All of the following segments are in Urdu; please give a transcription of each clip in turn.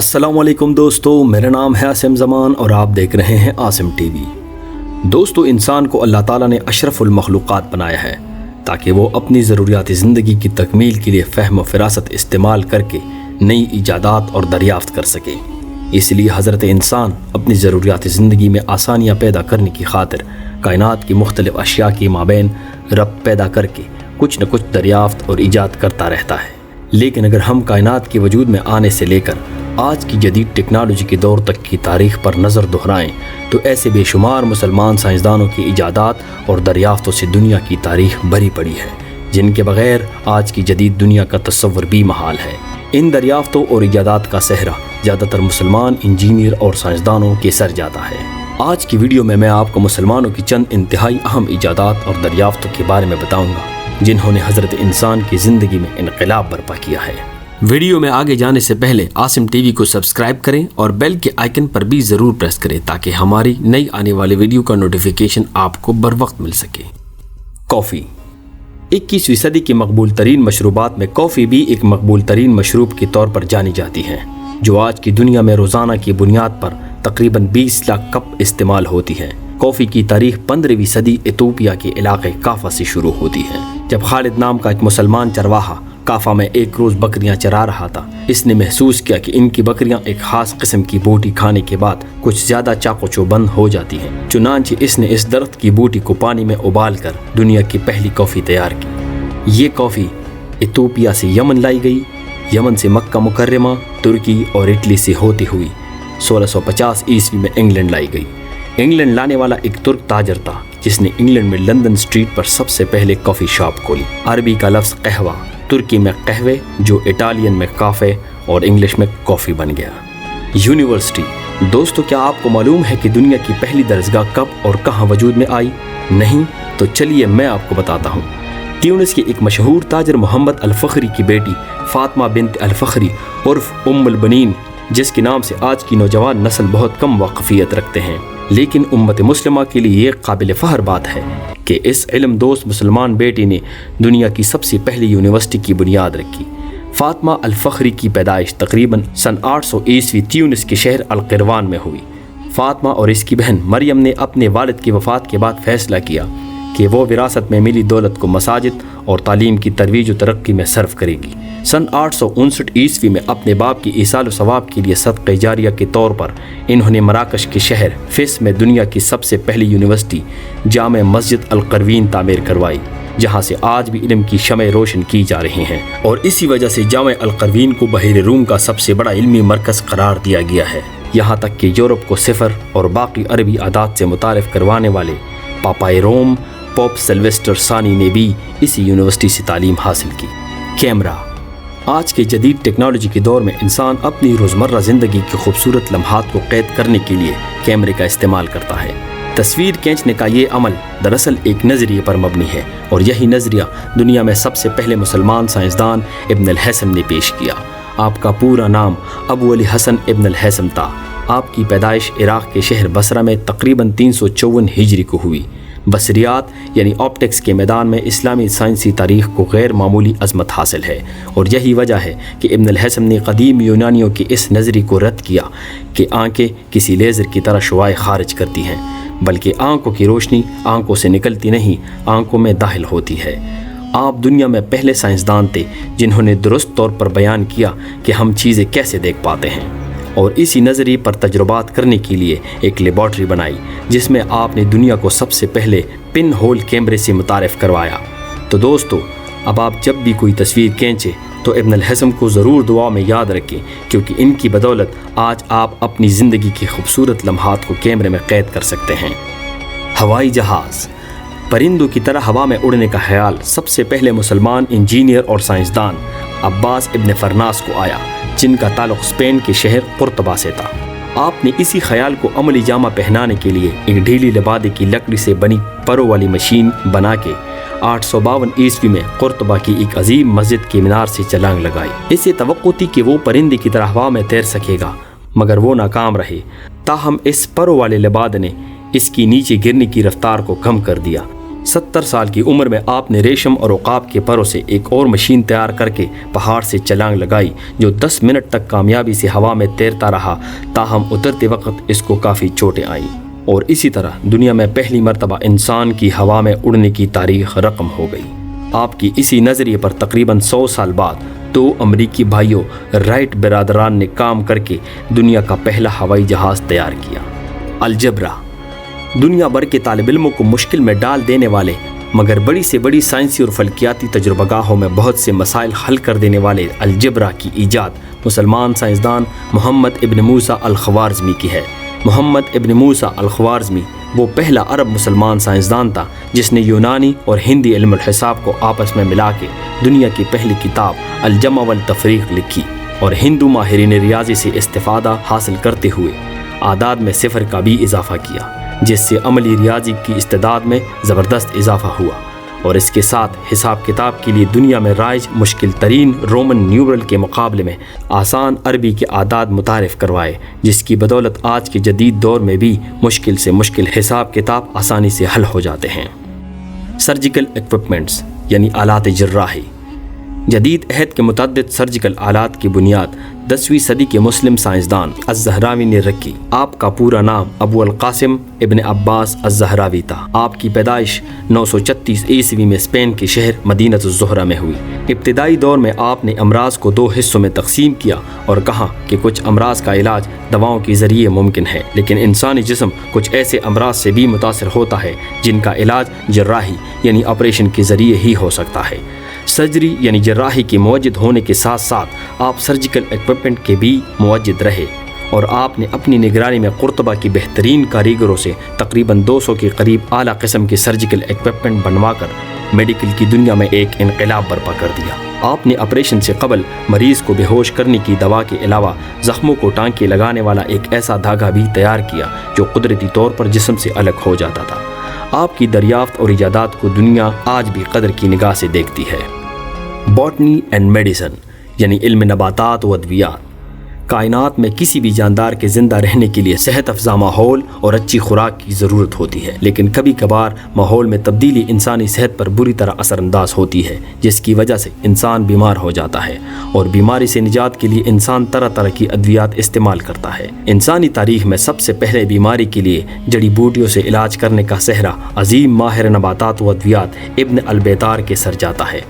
السلام علیکم دوستو، میرا نام ہے عاصم زمان اور آپ دیکھ رہے ہیں عاصم ٹی وی۔ دوستو، انسان کو اللہ تعالیٰ نے اشرف المخلوقات بنایا ہے تاکہ وہ اپنی ضروریات زندگی کی تکمیل کے لیے فہم و فراست استعمال کر کے نئی ایجادات اور دریافت کر سکے۔ اس لیے حضرت انسان اپنی ضروریات زندگی میں آسانیاں پیدا کرنے کی خاطر کائنات کی مختلف اشیاء کی مابین ربط پیدا کر کے کچھ نہ کچھ دریافت اور ایجاد کرتا رہتا ہے۔ لیکن اگر ہم کائنات کے وجود میں آنے سے لے کر آج کی جدید ٹیکنالوجی کے دور تک کی تاریخ پر نظر دہرائیں تو ایسے بے شمار مسلمان سائنسدانوں کی ایجادات اور دریافتوں سے دنیا کی تاریخ بھری پڑی ہے، جن کے بغیر آج کی جدید دنیا کا تصور بھی محال ہے۔ ان دریافتوں اور ایجادات کا صحرا زیادہ تر مسلمان انجینئر اور سائنسدانوں کے سر جاتا ہے۔ آج کی ویڈیو میں آپ کو مسلمانوں کی چند انتہائی اہم ایجادات اور دریافتوں کے بارے میں بتاؤں گا جنہوں نے حضرت انسان کی زندگی میں انقلاب برپا کیا ہے۔ ویڈیو میں آگے جانے سے پہلے عاصم ٹی وی کو سبسکرائب کریں اور بیل کے آئیکن پر بھی ضرور پریس کریں تاکہ ہماری نئی آنے والی ویڈیو کا نوٹیفیکیشن آپ کو بر وقت مل سکے۔ کافی 21ویں صدی کی مقبول ترین مشروبات میں کافی بھی ایک مقبول ترین مشروب کے طور پر جانی جاتی ہے، جو آج کی دنیا میں روزانہ کی بنیاد پر تقریباً 20 لاکھ کپ استعمال ہوتی ہے۔ کافی کی تاریخ 15ویں صدی ایتھوپیا کے علاقے کافا سے شروع ہوتی ہے، جب خالد نام کا ایک مسلمان چرواہا کافا میں ایک روز بکریاں چرا رہا تھا۔ اس نے محسوس کیا کہ ان کی بکریاں ایک خاص قسم کی بوٹی کھانے کے بعد کچھ زیادہ چاق و چوبند ہو جاتی ہیں، چنانچہ اس نے اس درخت کی بوٹی کو پانی میں ابال کر دنیا کی پہلی کافی تیار کی۔ یہ کافی ایتھوپیا سے یمن لائی گئی، یمن سے مکہ مکرمہ، ترکی اور اٹلی سے ہوتی ہوئی 1650 عیسوی میں انگلینڈ لائی گئی۔ انگلینڈ لانے والا ایک ترک تاجر تھا جس نے انگلینڈ میں لندن اسٹریٹ پر سب سے پہلے کافی شاپ کھولی۔ عربی کا لفظ قہوہ ترکی میں قہوے، جو اٹالین میں کافے اور انگلش میں کافی بن گیا۔ یونیورسٹی دوستو، کیا آپ کو معلوم ہے کہ دنیا کی پہلی درسگاہ کب اور کہاں وجود میں آئی؟ نہیں تو چلیے میں آپ کو بتاتا ہوں۔ تیونس کے ایک مشہور تاجر محمد الفخری کی بیٹی فاطمہ بنت الفخری عرف ام البنین، جس کے نام سے آج کی نوجوان نسل بہت کم واقفیت رکھتے ہیں، لیکن امت مسلمہ کے لیے یہ قابل فخر بات ہے کہ اس علم دوست مسلمان بیٹی نے دنیا کی سب سے پہلی یونیورسٹی کی بنیاد رکھی۔ فاطمہ الفخری کی پیدائش تقریباً سن 800 عیسوی تیونس کے شہر القروان میں ہوئی۔ فاطمہ اور اس کی بہن مریم نے اپنے والد کی وفات کے بعد فیصلہ کیا کہ وہ وراثت میں ملی دولت کو مساجد اور تعلیم کی ترویج و ترقی میں صرف کرے گی۔ سن 859 عیسوی میں اپنے باپ کی ایصال و ثواب کے لیے صدقہ جاریہ کے طور پر انہوں نے مراکش کے شہر فیس میں دنیا کی سب سے پہلی یونیورسٹی جامع مسجد القروین تعمیر کروائی، جہاں سے آج بھی علم کی شمع روشن کی جا رہی ہیں، اور اسی وجہ سے جامع القروین کو بحیر روم کا سب سے بڑا علمی مرکز قرار دیا گیا ہے، یہاں تک کہ یورپ کو صفر اور باقی عربی عادات سے متعارف کروانے والے پاپائے روم پوپ سلویسٹر ثانی نے بھی اسی یونیورسٹی سے تعلیم حاصل کی۔ کیمرہ آج کے جدید ٹیکنالوجی کے دور میں انسان اپنی روزمرہ زندگی کے خوبصورت لمحات کو قید کرنے کے لیے کیمرے کا استعمال کرتا ہے۔ تصویر کھینچنے کا یہ عمل دراصل ایک نظریے پر مبنی ہے، اور یہی نظریہ دنیا میں سب سے پہلے مسلمان سائنسدان ابن الہیثم نے پیش کیا۔ آپ کا پورا نام ابو علی حسن ابن الہیثم تھا۔ آپ کی پیدائش عراق کے شہر بصرہ میں تقریباً 354 ہجری کو ہوئی۔ بصریات یعنی آپٹکس کے میدان میں اسلامی سائنسی تاریخ کو غیر معمولی عظمت حاصل ہے، اور یہی وجہ ہے کہ ابن الہیثم نے قدیم یونانیوں کے اس نظریے کو رد کیا کہ آنکھیں کسی لیزر کی طرح شعاع خارج کرتی ہیں، بلکہ آنکھوں کی روشنی آنکھوں سے نکلتی نہیں، آنکھوں میں داخل ہوتی ہے۔ آپ دنیا میں پہلے سائنسدان تھے جنہوں نے درست طور پر بیان کیا کہ ہم چیزیں کیسے دیکھ پاتے ہیں، اور اسی نظریے پر تجربات کرنے کے لیے ایک لیبارٹری بنائی جس میں آپ نے دنیا کو سب سے پہلے پن ہول کیمرے سے متعارف کروایا۔ تو دوستو، اب آپ جب بھی کوئی تصویر کھینچیں تو ابن الہیثم کو ضرور دعا میں یاد رکھیں، کیونکہ ان کی بدولت آج آپ اپنی زندگی کے خوبصورت لمحات کو کیمرے میں قید کر سکتے ہیں۔ ہوائی جہاز پرندوں کی طرح ہوا میں اڑنے کا خیال سب سے پہلے مسلمان انجینئر اور سائنسدان عباس ابن فرناس کو آیا، جن کا تعلق اسپین کے شہر قرطبہ سے تھا۔ آپ نے اسی خیال کو عملی جامہ پہنانے کے لیے ایک ڈھیلی لبادے کی لکڑی سے بنی پروں والی مشین بنا کے 852 عیسوی میں قرطبہ کی ایک عظیم مسجد کی مینار سے چھلانگ لگائی۔ اسے توقع تھی کہ وہ پرندے کی طرح ہوا میں تیر سکے گا، مگر وہ ناکام رہے، تاہم اس پروں والے لبادے نے اس کی نیچے گرنے کی رفتار کو کم کر دیا۔ 70 سال کی عمر میں آپ نے ریشم اور عقاب کے پروں سے ایک اور مشین تیار کر کے پہاڑ سے چھلانگ لگائی جو 10 منٹ تک کامیابی سے ہوا میں تیرتا رہا، تاہم اترتے وقت اس کو کافی چوٹیں آئیں، اور اسی طرح دنیا میں پہلی مرتبہ انسان کی ہوا میں اڑنے کی تاریخ رقم ہو گئی۔ آپ کی اسی نظریے پر تقریباً 100 سال بعد 2 امریکی بھائیوں رائٹ برادران نے کام کر کے دنیا کا پہلا ہوائی جہاز تیار کیا۔ الجبرا دنیا بھر کے طالب علموں کو مشکل میں ڈال دینے والے مگر بڑی سے بڑی سائنسی اور فلکیاتی تجربہ گاہوں میں بہت سے مسائل حل کر دینے والے الجبرا کی ایجاد مسلمان سائنسدان محمد ابن موسیٰ الخوارزمی کی ہے۔ محمد ابن موسیٰ الخوارزمی وہ پہلا عرب مسلمان سائنسدان تھا جس نے یونانی اور ہندی علم الحساب کو آپس میں ملا کے دنیا کی پہلی کتاب الجمع والتفریق لکھی، اور ہندو ماہرین ریاضی سے استفادہ حاصل کرتے ہوئے اعداد میں صفر کا بھی اضافہ کیا، جس سے عملی ریاضی کی استعداد میں زبردست اضافہ ہوا، اور اس کے ساتھ حساب کتاب کے لیے دنیا میں رائج مشکل ترین رومن نیورل کے مقابلے میں آسان عربی کے اعداد متعارف کروائے، جس کی بدولت آج کے جدید دور میں بھی مشکل سے مشکل حساب کتاب آسانی سے حل ہو جاتے ہیں۔ سرجیکل ایکوپمنٹس یعنی آلات جراحی۔ جدید عہد کے متعدد سرجیکل آلات کی بنیاد 10ویں صدی کے مسلم سائنسدان الزہراوی نے رکھی۔ آپ کا پورا نام ابو القاسم ابن عباس الزہراوی تھا۔ آپ کی پیدائش 936 عیسوی میں اسپین کے شہر مدینۃ الزہرہ میں ہوئی۔ ابتدائی دور میں آپ نے امراض کو 2 حصوں میں تقسیم کیا اور کہا کہ کچھ امراض کا علاج دواؤں کے ذریعے ممکن ہے، لیکن انسانی جسم کچھ ایسے امراض سے بھی متاثر ہوتا ہے جن کا علاج جراحی یعنی آپریشن کے ذریعے ہی ہو سکتا ہے۔ سرجری یعنی جراحی کے موجد ہونے کے ساتھ ساتھ آپ سرجیکل ایکوپمنٹ کے بھی موجد رہے، اور آپ نے اپنی نگرانی میں قرطبہ کی بہترین کاریگروں سے تقریباً 200 کے قریب اعلیٰ قسم کے سرجیکل ایکوپمنٹ بنوا کر میڈیکل کی دنیا میں ایک انقلاب برپا کر دیا۔ آپ نے آپریشن سے قبل مریض کو بے ہوش کرنے کی دوا کے علاوہ زخموں کو ٹانکے لگانے والا ایک ایسا دھاگا بھی تیار کیا جو قدرتی طور پر جسم سے الگ ہو جاتا تھا۔ آپ کی دریافت اور ایجادات کو دنیا آج بھی قدر کی نگاہ سے دیکھتی ہے۔ باٹنی اینڈ میڈیسن یعنی علم نباتات و ادویات۔ کائنات میں کسی بھی جاندار کے زندہ رہنے کے لیے صحت افزا ماحول اور اچھی خوراک کی ضرورت ہوتی ہے، لیکن کبھی کبھار ماحول میں تبدیلی انسانی صحت پر بری طرح اثر انداز ہوتی ہے، جس کی وجہ سے انسان بیمار ہو جاتا ہے، اور بیماری سے نجات کے لیے انسان طرح طرح کی ادویات استعمال کرتا ہے۔ انسانی تاریخ میں سب سے پہلے بیماری کے لیے جڑی بوٹیوں سے علاج کرنے کا سہرا عظیم ماہر نباتات و ادویات ابن البیطار کے سر جاتا ہے۔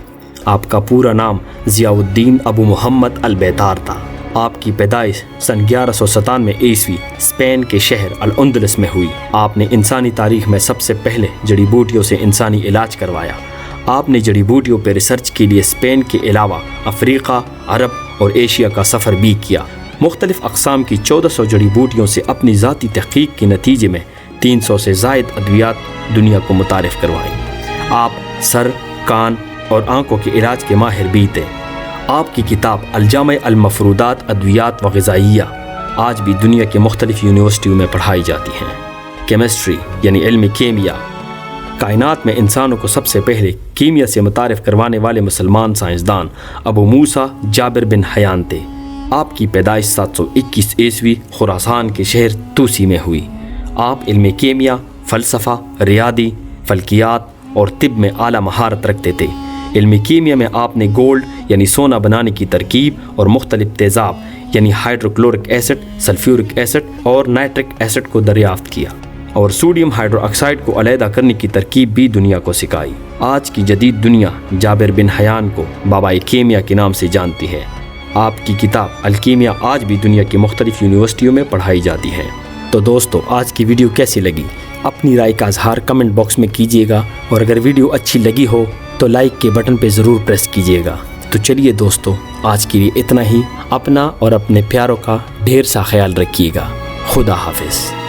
آپ کا پورا نام ضیاء الدین ابو محمد البیطار تھا۔ آپ کی پیدائش سن 1197 عیسوی اسپین کے شہر الاندلس میں ہوئی۔ آپ نے انسانی تاریخ میں سب سے پہلے جڑی بوٹیوں سے انسانی علاج کروایا۔ آپ نے جڑی بوٹیوں پہ ریسرچ کے لیے اسپین کے علاوہ افریقہ، عرب اور ایشیا کا سفر بھی کیا۔ مختلف اقسام کی 1400 جڑی بوٹیوں سے اپنی ذاتی تحقیق کے نتیجے میں 300 سے زائد ادویات دنیا کو متعارف کروائیں۔ آپ سر، کان اور آنکھوں کے علاج کے ماہر بھی تھے۔ آپ کی کتاب الجامع المفروضات ادویات و غذائیہ آج بھی دنیا کے مختلف یونیورسٹیوں میں پڑھائی جاتی ہیں۔ کیمسٹری یعنی علم کیمیا۔ کائنات میں انسانوں کو سب سے پہلے کیمیا سے متعارف کروانے والے مسلمان سائنسدان ابو موسیٰ جابر بن حیان تھے۔ آپ کی پیدائش 721 عیسوی خراسان کے شہر توسی میں ہوئی۔ آپ علم کیمیا، فلسفہ، ریاضی، فلکیات اور طب میں اعلیٰ مہارت رکھتے تھے۔ علم کیمیا میں آپ نے گولڈ یعنی سونا بنانے کی ترکیب اور مختلف تیزاب یعنی ہائیڈروکلورک ایسڈ، سلفیورک ایسڈ اور نائٹرک ایسڈ کو دریافت کیا، اور سوڈیم ہائیڈرو آکسائڈ کو علیحدہ کرنے کی ترکیب بھی دنیا کو سکھائی۔ آج کی جدید دنیا جابر بن حیان کو بابائے کیمیا کے نام سے جانتی ہے۔ آپ کی کتاب الکیمیا آج بھی دنیا کی مختلف یونیورسٹیوں میں پڑھائی جاتی ہے۔ تو دوستو، آج کی ویڈیو کیسی لگی؟ اپنی رائے کا اظہار کمنٹ باکس میں کیجیے گا، اور اگر ویڈیو اچھی لگی ہو تو لائک کے بٹن پہ ضرور پریس کیجیے گا۔ تو چلیے دوستو، آج کے لیے اتنا ہی۔ اپنا اور اپنے پیاروں کا ڈھیر سا خیال رکھیے گا۔ خدا حافظ۔